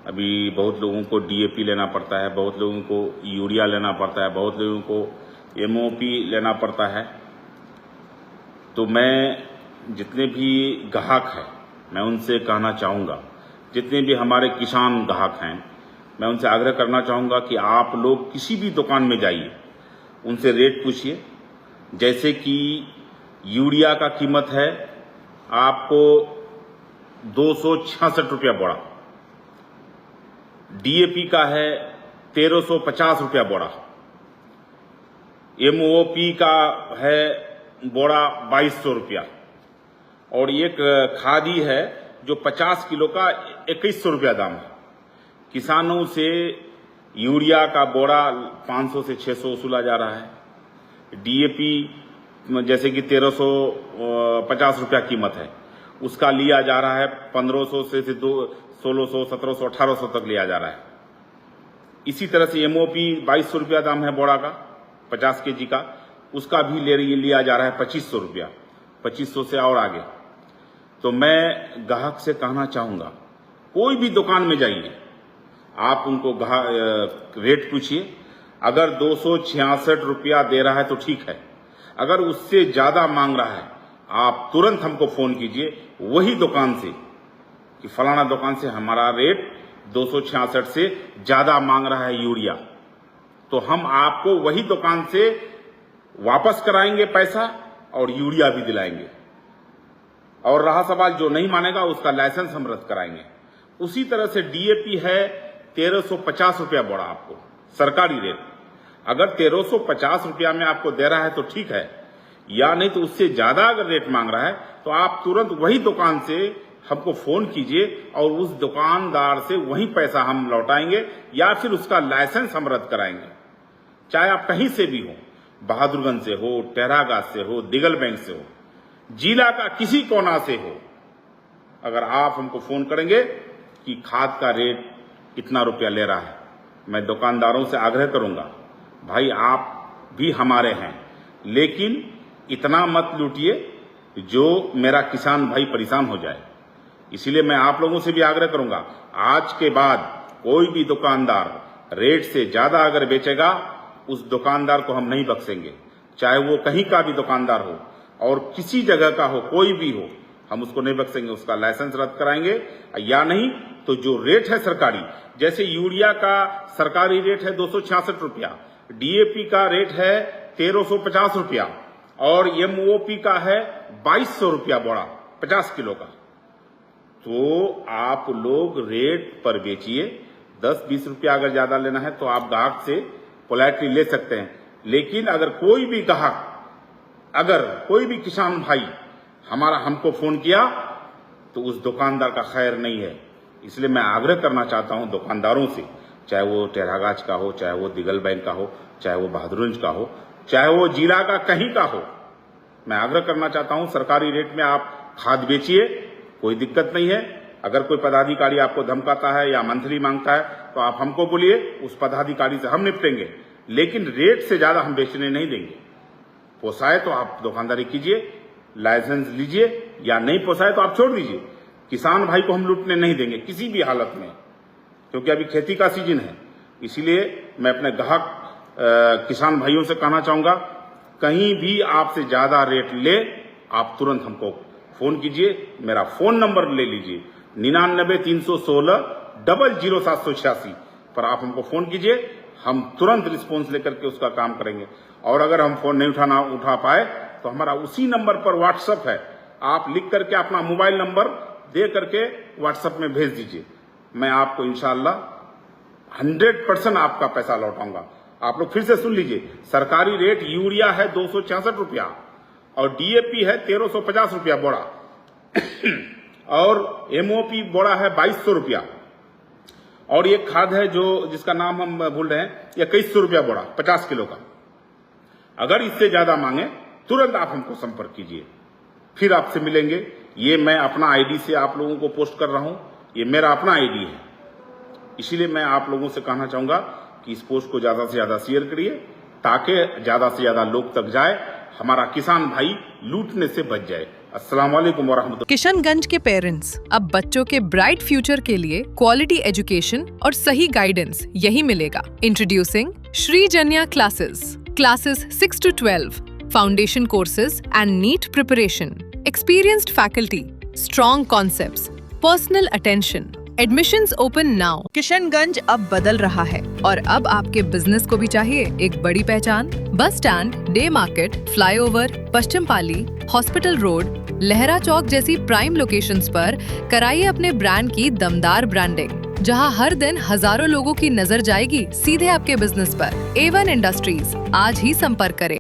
अभी बहुत लोगों को डीएपी लेना पड़ता है, बहुत लोगों को यूरिया लेना पड़ता है, बहुत लोगों को एमओपी लेना पड़ता है। तो मैं जितने भी ग्राहक हैं मैं उनसे कहना चाहूँगा, जितने भी हमारे किसान ग्राहक हैं मैं उनसे आग्रह करना चाहूँगा कि आप लोग किसी भी दुकान में जाइए, उनसे रेट पूछिए। जैसे कि यूरिया का कीमत है आपको 266 रुपया बोरा, डीएपी का है 1350 रुपया बोरा, एमओपी का है बोरा 2200 रुपया, और एक खादी है जो 50 किलो का 2100 रुपया दाम है। किसानों से यूरिया का बोरा 500 से 600 वसूला जा रहा है। डीएपी जैसे कि 1350 रुपया कीमत है, उसका लिया जा रहा है 1500 से 1600, 1700, 1800 तक लिया जा रहा है। इसी तरह से एमओपी 2200 रुपया दाम है बोरा का 50 केजी का, उसका भी लिया जा रहा है 2500 रुपया, 2500 से और आगे। तो मैं ग्राहक से कहना चाहूँगा, कोई भी दुकान में जाइए, आप उनको रेट पूछिए। अगर 266 रुपया दे रहा है तो ठीक है, अगर उससे ज़्यादा मांग रहा है आप तुरंत हमको फ़ोन कीजिए वही दुकान से कि फलाना दुकान से हमारा रेट 266 से ज़्यादा मांग रहा है यूरिया, तो हम आपको वही दुकान से वापस कराएंगे पैसा और यूरिया भी दिलाएंगे। और रहा सवाल जो नहीं मानेगा उसका लाइसेंस हम रद्द कराएंगे। उसी तरह से डीएपी है 1350 रुपया बोरा आपको सरकारी रेट। अगर 1350 रुपया में आपको दे रहा है तो ठीक है, या नहीं तो उससे ज्यादा अगर रेट मांग रहा है तो आप तुरंत वही दुकान से हमको फोन कीजिए और उस दुकानदार से वही पैसा हम लौटाएंगे या फिर उसका लाइसेंस हम रद्द कराएंगे। चाहे आप कहीं से भी हो, बहादुरगंज से हो, टेहरागाछ से हो, दिगल बैंक से हो, जिला का किसी कोना से हो, अगर आप हमको फोन करेंगे कि खाद का रेट कितना रुपया ले रहा है, मैं दुकानदारों से आग्रह करूंगा, भाई आप भी हमारे हैं, लेकिन इतना मत लूटिए जो मेरा किसान भाई परेशान हो जाए। इसीलिए मैं आप लोगों से भी आग्रह करूंगा, आज के बाद कोई भी दुकानदार रेट से ज्यादा अगर बेचेगा उस दुकानदार को हम नहीं बख्शेंगे, चाहे वो कहीं का भी दुकानदार हो और किसी जगह का हो, कोई भी हो, हम उसको नहीं बख्शेंगे। उसका लाइसेंस रद्द कराएंगे, या नहीं तो जो रेट है सरकारी, जैसे यूरिया का सरकारी रेट है 266 रुपया, डीएपी का रेट है 1350 रुपया और एमओपी का है 2200 रुपया बोरा 50 किलो का। तो आप लोग रेट पर बेचिए। 10-20 रुपया अगर ज्यादा लेना है तो आप ग्राहक से पोलाइटली ले सकते हैं, लेकिन अगर कोई भी ग्राहक, अगर कोई भी किसान भाई हमको फोन किया तो उस दुकानदार का खैर नहीं है। इसलिए मैं आग्रह करना चाहता हूं दुकानदारों से, चाहे वो टेहरागाछ का हो, चाहे वो दिगल बैंक का हो, चाहे वो बहादुरगंज का हो, चाहे वो जिला का कहीं का हो, मैं आग्रह करना चाहता हूं सरकारी रेट में आप खाद बेचिए, कोई दिक्कत नहीं है। अगर कोई पदाधिकारी आपको धमकाता है या मंथली मांगता है तो आप हमको बोलिए, उस पदाधिकारी से हम निपटेंगे, लेकिन रेट से ज्यादा हम बेचने नहीं देंगे। पोसाए तो आप दुकानदारी कीजिए, लाइसेंस लीजिए, या नहीं पोसाए तो आप छोड़ दीजिए। किसान भाई को हम लूटने नहीं देंगे किसी भी हालत में, क्योंकि अभी खेती का सीजन है। इसीलिए मैं अपने ग्राहक किसान भाइयों से कहना चाहूंगा, कहीं भी आपसे ज्यादा रेट ले आप तुरंत हमको फोन कीजिए। मेरा फोन नंबर ले लीजिए 99-316-00786 पर आप हमको फोन कीजिए, हम तुरंत रिस्पॉन्स लेकर के उसका काम करेंगे। और अगर हम फोन नहीं उठा पाए तो हमारा उसी नंबर पर व्हाट्सएप है, आप लिख करके अपना मोबाइल नंबर दे करके व्हाट्सएप में भेज दीजिए। मैं आपको इंशाअल्लाह 100% आपका पैसा लौटाऊंगा। आप लोग फिर से सुन लीजिए, सरकारी रेट यूरिया है 266 रुपया और डीएपी है 1350 रुपया बोरा और एमओपी बोरा है 2200 रुपया, और एक खाद है जो जिसका नाम हम भूल रहे हैं 2100 रुपया बोरा 50 किलो का। अगर इससे ज्यादा मांगे तुरंत आप हमको संपर्क कीजिए, फिर आपसे मिलेंगे। ये मैं अपना आईडी से आप लोगों को पोस्ट कर रहा हूं, ये मेरा अपना आईडी है। इसीलिए मैं आप लोगों से कहना चाहूंगा कि इस पोस्ट को ज्यादा से ज्यादा शेयर करिए ताकि ज्यादा से ज्यादा लोग तक जाए, हमारा किसान भाई लूटने से बच जाए। अस्सलाम वालेकुम वरहमतुल्लाह। किशनगंज के पेरेंट्स अब बच्चों के ब्राइट फ्यूचर के लिए क्वालिटी एजुकेशन और सही गाइडेंस यही मिलेगा। Introducing Shri Janya classes 6 to 12, foundation courses and NEET preparation, experienced faculty, strong concepts, personal attention. Admissions open now. Kishanganj अब बदल रहा है और अब आपके बिजनेस को भी चाहिए एक बड़ी पहचान। Bus stand, day market, flyover, Paschim Pali, hospital road, Lahra Chowk जैसी प्राइम लोकेशंस पर कराइए अपने ब्रांड की दमदार ब्रांडिंग, जहां हर दिन हजारों लोगों की नजर जाएगी सीधे आपके बिजनेस पर। A1 इंडस्ट्रीज, आज ही संपर्क करें।